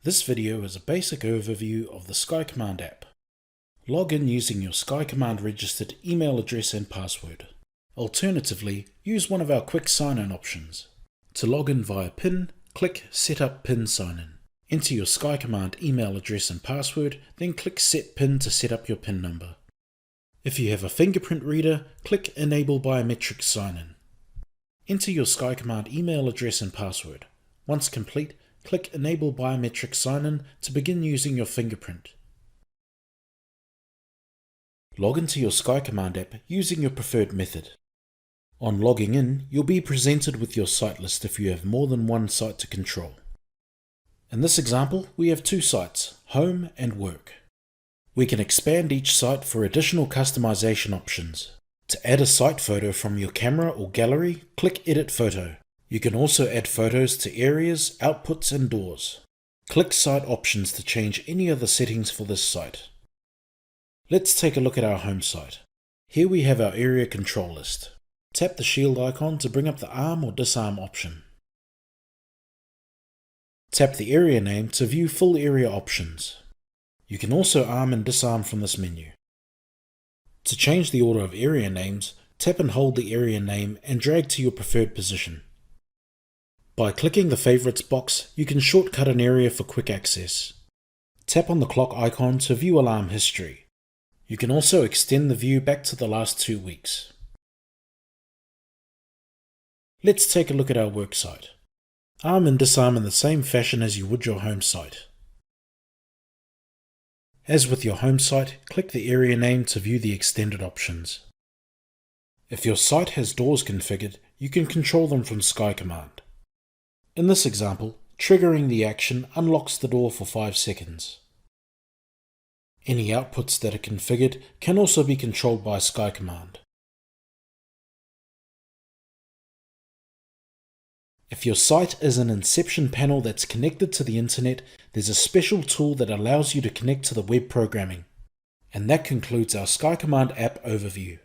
This video is a basic overview of the SkyCommand app. Log in using your SkyCommand registered email address and password. Alternatively, use one of our quick sign-in options. To log in via PIN, click Set up PIN sign-in. Enter your SkyCommand email address and password, then click Set PIN to set up your PIN number. If you have a fingerprint reader, click Enable Biometric Sign-in. Enter your SkyCommand email address and password. Once complete, click Enable Biometric Sign-in to begin using your fingerprint. Log into your SkyCommand app using your preferred method. On logging in, you'll be presented with your site list if you have more than one site to control. In this example, we have two sites, Home and Work. We can expand each site for additional customization options. To add a site photo from your camera or gallery, click Edit Photo. You can also add photos to areas, outputs and doors. Click Site Options to change any other settings for this site. Let's take a look at our home site. Here we have our area control list. Tap the shield icon to bring up the arm or disarm option. Tap the area name to view full area options. You can also arm and disarm from this menu. To change the order of area names, tap and hold the area name and drag to your preferred position. By clicking the Favorites box, you can shortcut an area for quick access. Tap on the clock icon to view alarm history. You can also extend the view back to the last 2 weeks. Let's take a look at our work site. Arm and disarm in the same fashion as you would your home site. As with your home site, click the area name to view the extended options. If your site has doors configured, you can control them from SkyCommand. In this example, triggering the action unlocks the door for 5 seconds. Any outputs that are configured can also be controlled by SkyCommand. If your site is an Inception panel that's connected to the internet, there's a special tool that allows you to connect to the web programming. And that concludes our SkyCommand app overview.